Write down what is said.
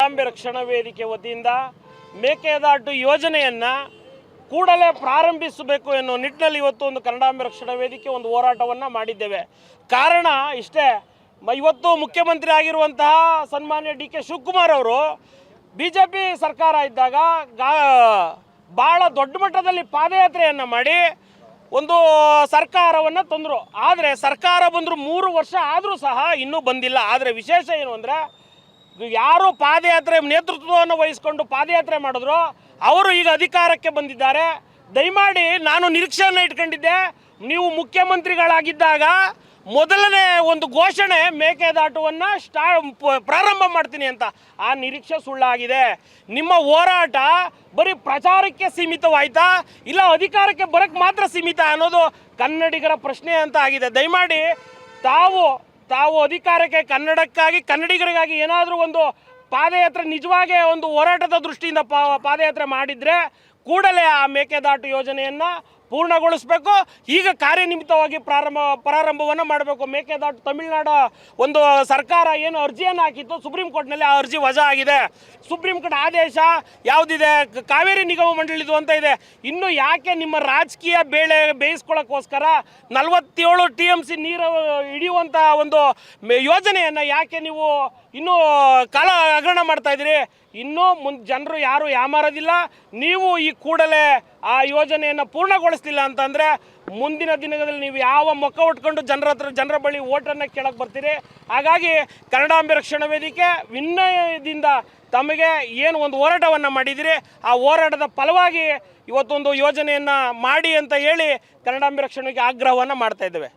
ಕನ್ನಡಾಂಬೆ ರಕ್ಷಣಾ ವೇದಿಕೆ ವತಿಯಿಂದ ಮೇಕೆದಾಟು ಯೋಜನೆಯನ್ನು ಕೂಡಲೇ ಪ್ರಾರಂಭಿಸಬೇಕು ಎನ್ನುವ ನಿಟ್ಟಿನಲ್ಲಿ ಇವತ್ತು ಒಂದು ಕನ್ನಡಾಂಬೆ ರಕ್ಷಣಾ ವೇದಿಕೆ ಒಂದು ಹೋರಾಟವನ್ನು ಮಾಡಿದ್ದೇವೆ. ಕಾರಣ ಇಷ್ಟೇ, ಇವತ್ತು ಮುಖ್ಯಮಂತ್ರಿ ಆಗಿರುವಂತಹ ಸನ್ಮಾನ್ಯ ಡಿ ಕೆ ಶಿವಕುಮಾರ್ ಅವರು BJP ಸರ್ಕಾರ ಇದ್ದಾಗ ಭಾಳ ದೊಡ್ಡ ಮಟ್ಟದಲ್ಲಿ ಪಾದಯಾತ್ರೆಯನ್ನು ಮಾಡಿ ಒಂದು ಸರ್ಕಾರವನ್ನು ತಂದರು. ಆದರೆ ಸರ್ಕಾರ ಬಂದರು 3 ವರ್ಷ ಆದರೂ ಸಹ ಇನ್ನೂ ಬಂದಿಲ್ಲ. ಆದರೆ ವಿಶೇಷ ಏನು ಅಂದರೆ, ಯಾರು ಪಾದಯಾತ್ರೆ ನೇತೃತ್ವವನ್ನು ವಹಿಸಿಕೊಂಡು ಪಾದಯಾತ್ರೆ ಮಾಡಿದ್ರು ಅವರು ಈಗ ಅಧಿಕಾರಕ್ಕೆ ಬಂದಿದ್ದಾರೆ. ದಯಮಾಡಿ ನಾನು ನಿರೀಕ್ಷೆಯನ್ನು ಇಟ್ಕೊಂಡಿದ್ದೆ, ನೀವು ಮುಖ್ಯಮಂತ್ರಿಗಳಾಗಿದ್ದಾಗ ಮೊದಲನೇ ಒಂದು ಘೋಷಣೆ ಮೇಕೆದಾಟುವನ್ನು ಪ್ರಾರಂಭ ಮಾಡ್ತೀನಿ ಅಂತ. ಆ ನಿರೀಕ್ಷೆ ಸುಳ್ಳಾಗಿದೆ. ನಿಮ್ಮ ಹೋರಾಟ ಬರೀ ಪ್ರಚಾರಕ್ಕೆ ಸೀಮಿತವಾಯ್ತಾ ಇಲ್ಲ ಅಧಿಕಾರಕ್ಕೆ ಬರೋಕ್ಕೆ ಮಾತ್ರ ಸೀಮಿತ ಅನ್ನೋದು ಕನ್ನಡಿಗರ ಪ್ರಶ್ನೆ ಅಂತ ಆಗಿದೆ. ದಯಮಾಡಿ ತಾವು ಅಧಿಕಾರಕ್ಕೆ ಕನ್ನಡಕ್ಕಾಗಿ ಕನ್ನಡಿಗರಿಗಾಗಿ ಏನಾದರೂ ಒಂದು ಪಾದಯಾತ್ರೆ ನಿಜವಾಗಿ ಒಂದು ಹೋರಾಟದ ದೃಷ್ಟಿಯಿಂದ ಪಾದಯಾತ್ರೆ ಮಾಡಿದರೆ ಕೂಡಲೇ ಆ ಮೇಕೆದಾಟು ಯೋಜನೆಯನ್ನು ಪೂರ್ಣಗೊಳಿಸಬೇಕು. ಈಗ ಕಾರ್ಯನಿಮಿತ್ತವಾಗಿ ಪ್ರಾರಂಭವನ್ನು ಮಾಡಬೇಕು. ಮೇಕೆದಾಟು ತಮಿಳುನಾಡು ಒಂದು ಸರ್ಕಾರ ಏನು ಅರ್ಜಿಯನ್ನು ಹಾಕಿತ್ತು ಸುಪ್ರೀಂ ಕೋರ್ಟ್ನಲ್ಲಿ, ಆ ಅರ್ಜಿ ವಜಾ ಆಗಿದೆ. ಸುಪ್ರೀಂ ಕೋರ್ಟ್ ಆದೇಶ ಯಾವುದಿದೆ, ಕಾವೇರಿ ನಿಗಮ ಮಂಡಳಿದು ಅಂತ ಇದೆ. ಇನ್ನು ಯಾಕೆ ನಿಮ್ಮ ರಾಜಕೀಯ ಬೇಯಿಸ್ಕೊಳ್ಳೋಕ್ಕೋಸ್ಕರ 47 TMC ನೀರು ಹಿಡಿಯುವಂಥ ಒಂದು ಯೋಜನೆಯನ್ನು ಯಾಕೆ ನೀವು ಇನ್ನೂ ಕಾಲ ಹಗರಣ ಮಾಡ್ತಾ ಇದ್ದೀರಿ? ಇನ್ನೂ ಜನರು ಯಾರು ಯಾಮಾರೋದಿಲ್ಲ. ನೀವು ಈ ಕೂಡಲೇ ಆ ಯೋಜನೆಯನ್ನು ಪೂರ್ಣಗೊಳಿಸ್ತಿಲ್ಲ ಅಂತಂದರೆ ಮುಂದಿನ ದಿನಗಳಲ್ಲಿ ನೀವು ಯಾವ ಮೊಕ್ಕ ಉಟ್ಕೊಂಡು ಜನರ ಬಳಿ ಓಟನ್ನು ಕೇಳಕ್ಕೆ ಬರ್ತೀರಿ. ಹಾಗಾಗಿ ಕನ್ನಡಾಂಬೆ ರಕ್ಷಣಾ ವೇದಿಕೆ ವಿನಯದಿಂದ ತಮಗೆ ಏನು ಒಂದು ಹೋರಾಟವನ್ನು ಮಾಡಿದಿರಿ, ಆ ಹೋರಾಟದ ಫಲವಾಗಿ ಇವತ್ತೊಂದು ಯೋಜನೆಯನ್ನು ಮಾಡಿ ಅಂತ ಹೇಳಿ ಕನ್ನಡಾಂಬೆ ರಕ್ಷಣೆಗೆ ಆಗ್ರಹವನ್ನು ಮಾಡ್ತಾ ಇದ್ದೇವೆ.